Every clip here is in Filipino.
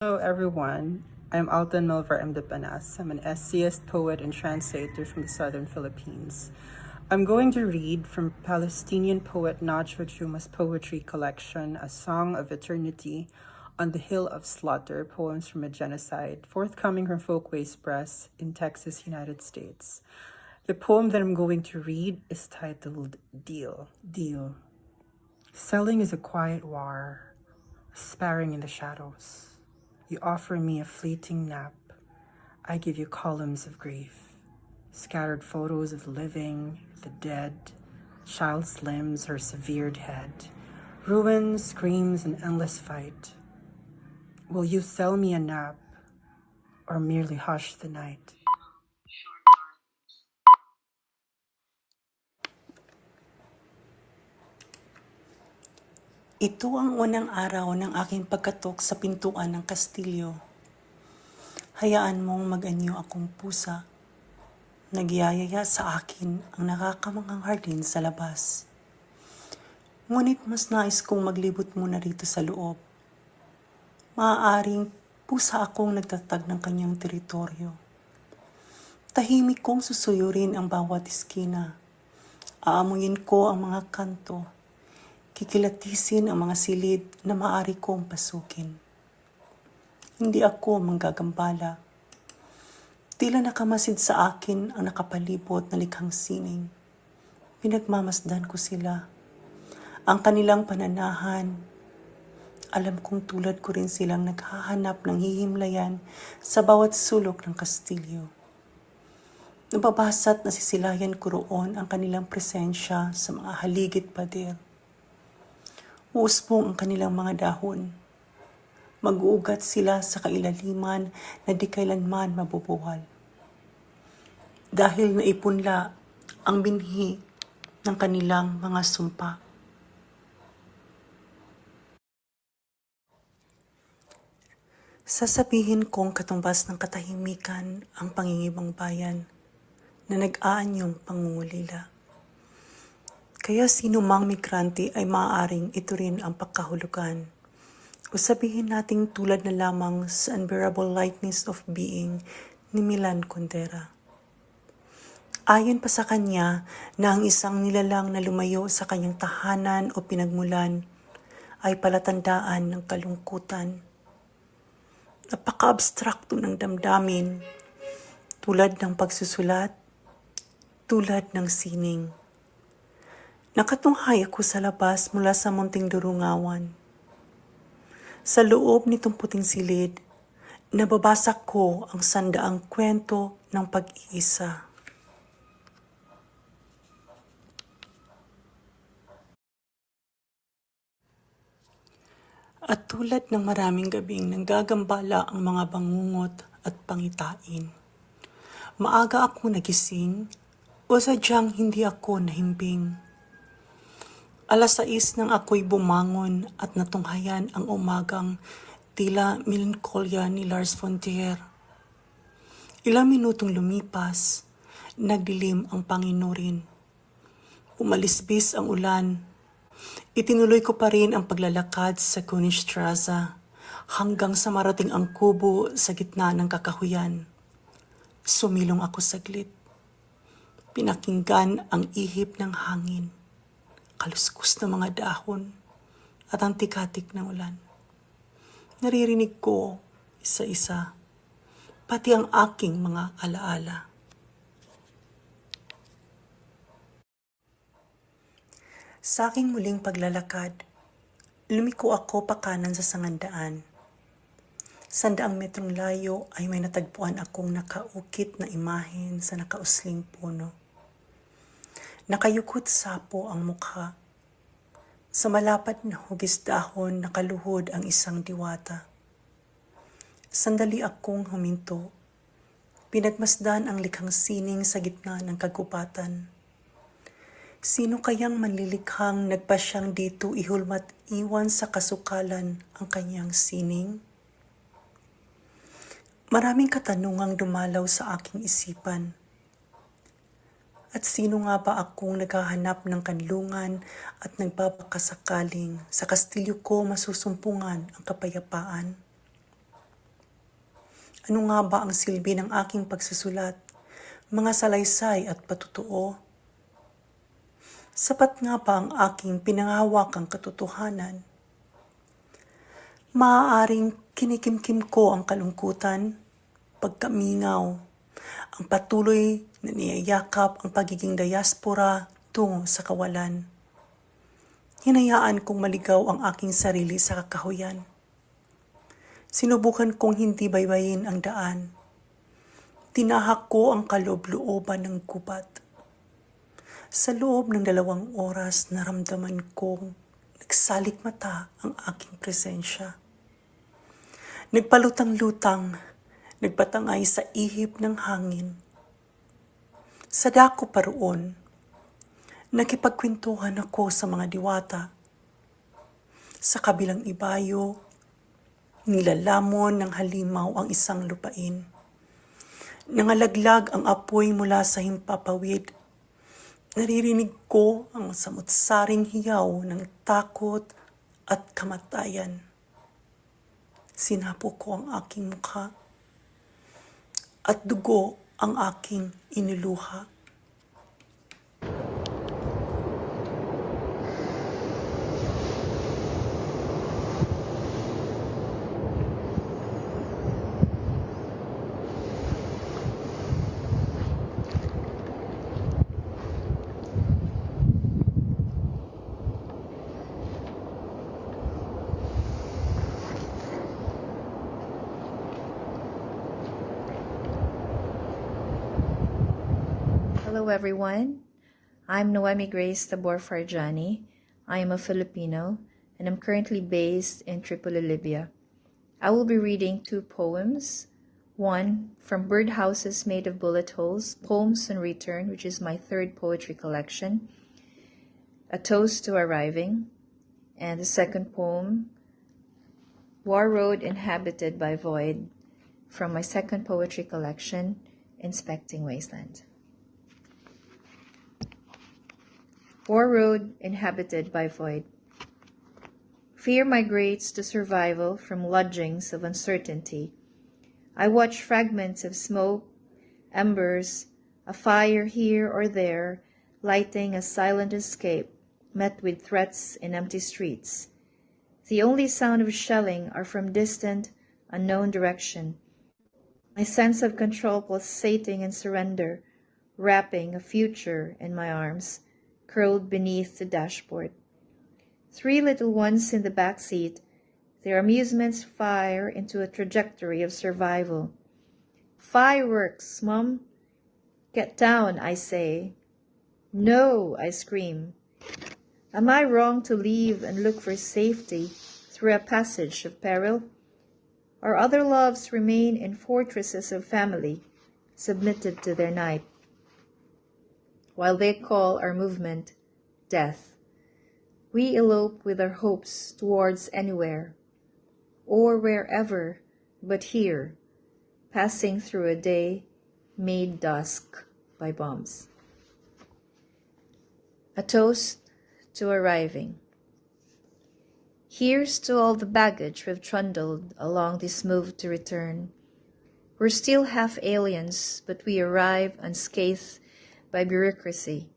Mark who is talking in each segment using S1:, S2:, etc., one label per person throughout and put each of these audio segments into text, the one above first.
S1: Hello everyone, I'm Alton Melvar M. Panas. I'm an essayist, poet, and translator from the southern Philippines. I'm going to read from Palestinian poet Najwa Juma's poetry collection, A Song of Eternity, On the Hill of Slaughter, Poems from a Genocide, forthcoming from Folkways Press in Texas, United States. The poem that I'm going to read is titled Deal. Selling is a quiet war, sparring in the shadows. You offer me a fleeting nap. I give you columns of grief, scattered photos of the living, the dead, child's limbs, her severed head, ruins, screams, and endless fight. Will you sell me a nap or merely hush the night?
S2: Ito ang unang araw ng aking pagkatok sa pintuan ng kastilyo. Hayaan mong mag-anyo akong pusa. Nagyayaya sa akin ang nakakamanghang hardin sa labas. Ngunit mas nais kong maglibot muna rito sa loob. Maaaring pusa akong nagtatag ng kanyang teritoryo. Tahimik kong susuyurin ang bawat iskina. Aamuyin ko ang mga kanto. Kikilatisin ang mga silid na maaari kong pasukin. Hindi ako manggagambala. Tila nakamasid sa akin ang nakapalibot na likhang sining. Pinagmamasdan ko sila. Ang kanilang pananahan. Alam kong tulad ko rin silang naghahanap ng hihimlayan sa bawat sulok ng kastilyo. Nababasa't nasisilayan ko roon ang kanilang presensya sa mga haligit pader. Uusbong ang kanilang mga dahon. Mag-uugat sila sa kailaliman na di kailanman mabubuwal. Dahil naipunla ang binhi ng kanilang mga sumpa. Sasabihin kong katumbas ng katahimikan ang pangingibang bayan na nag-aanyong pangungulila. Kaya sino mang migrante ay maaaring ito rin ang pagkahulugan. O sabihin nating tulad na lamang sa Unbearable Lightness of Being ni Milan Kundera. Ayon pa sa kanya na ang isang nilalang na lumayo sa kanyang tahanan o pinagmulan ay palatandaan ng kalungkutan. Napaka-abstrakto ng damdamin, tulad ng pagsusulat, tulad ng sining. Nakatunghay ako sa labas mula sa munting durungawan. Sa loob nitong puting silid, nababasa ko ang sandaang kwento ng pag-iisa. At tulad ng maraming gabing nanggagambala ang mga bangungot at pangitain. Maaga ako nagising o sadyang hindi ako nahimbing. 6:00 nang ako'y bumangon at natunghayan ang umagang tila melankolya ni Lars von Trier. Ilang minutong lumipas, nagdilim ang panginurin. Umalisbis ang ulan. Itinuloy ko pa rin ang paglalakad sa Königstraße hanggang sa marating ang kubo sa gitna ng kakahuyan. Sumilong ako saglit. Pinakinggan ang ihip ng hangin. Kaluskus na mga dahon at ang tikatik ng ulan. Naririnig ko isa-isa, pati ang aking mga alaala. Sa aking muling paglalakad, lumiko ako pakanan sa sangandaan. Sandaang metrong layo ay may natagpuan akong nakaukit na imahen sa nakausling puno. Nakayukot sapo ang mukha. Sa malapat na hugis dahon nakaluhod ang isang diwata. Sandali akong huminto. Pinagmasdan ang likhang sining sa gitna ng kagubatan. Sino kayang manlilikhang nagpasyang dito ihulmat iwan sa kasukalan ang kanyang sining? Maraming katanungang dumalaw sa aking isipan. At sino nga ba akong naghahanap ng kanlungan at nagbabakasakaling sa kastilyo ko masusumpungan ang kapayapaan? Ano nga ba ang silbi ng aking pagsusulat? Mga salaysay at patutuo? Sapat nga ba ang aking pinangahawakang katotohanan? Maaaring kinikimkim ko ang kalungkutan, pagkamingaw, ang patuloy na niyayakap ang pagiging diaspora tungo sa kawalan. Hinayaan kong maligaw ang aking sarili sa kakahuyan. Sinubukan kong hindi baybayin ang daan. Tinahak ko ang kaloob-looban ng gubat. Sa loob ng 2 oras, naramdaman kong nagsalik mata ang aking presensya. Nagpalutang-lutang, nagpatangay sa ihip ng hangin. Sa dako pa roon, nakipagkwentuhan ako sa mga diwata. Sa kabilang ibayo, nilalamon ng halimaw ang isang lupain. Nangalaglag ang apoy mula sa himpapawid. Naririnig ko ang samut-saring hiyaw ng takot at kamatayan. Sinapo ko ang aking mukha at dugo ang aking iniluha.
S3: Hello everyone, I'm Noemi Grace Tabor Farjani. I am a Filipino and I'm currently based in Tripoli, Libya. I will be reading 2 poems. One from Birdhouses Made of Bullet Holes, Poems on Return, which is my 3rd poetry collection. A Toast to Arriving. And the second poem, War Road Inhabited by Void, from my 2nd poetry collection, Inspecting Wasteland. War Road Inhabited by Void. Fear migrates to survival from lodgings of uncertainty. I watch fragments of smoke, embers, a fire here or there, lighting a silent escape, met with threats in empty streets. The only sound of shelling are from distant, unknown direction. My sense of control pulsating in surrender, wrapping a future in my arms, curled beneath the dashboard. 3 little ones in the back seat, their amusements fire into a trajectory of survival. Fireworks, Mom! Get down, I say. No, I scream. Am I wrong to leave and look for safety through a passage of peril? Or other loves remain in fortresses of family, submitted to their night, while they call our movement death? We elope with our hopes towards anywhere, or wherever but here, passing through a day made dusk by bombs. A Toast to Arriving. Here's to all the baggage we've trundled along this move to return. We're still half aliens, but we arrive unscathed by bureaucracy,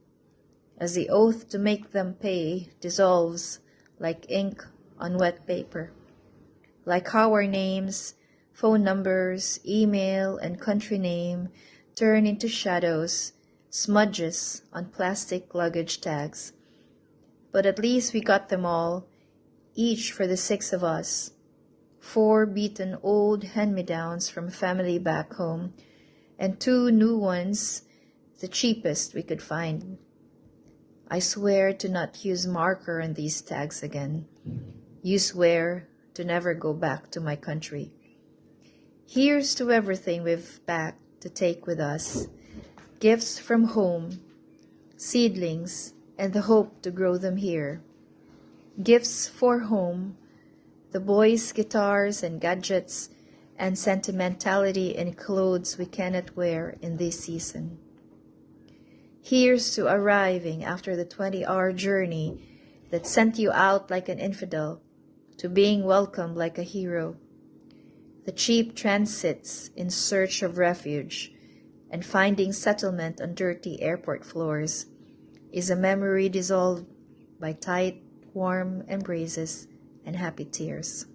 S3: as the oath to make them pay dissolves like ink on wet paper. Like how our names, phone numbers, email, and country name turn into shadows, smudges on plastic luggage tags. But at least we got them all, each for the 6 of us. 4 beaten old hand-me-downs from family back home, and 2 new ones, the cheapest we could find. I swear to not use marker on these tags again. You swear to never go back to my country. Here's to everything we've packed to take with us. Gifts from home, seedlings, and the hope to grow them here. Gifts for home, the boys' guitars and gadgets, and sentimentality in clothes we cannot wear in this season. Here's to arriving after the 20-hour journey that sent you out like an infidel, to being welcomed like a hero. The cheap transits in search of refuge and finding settlement on dirty airport floors is a memory dissolved by tight, warm embraces and happy tears.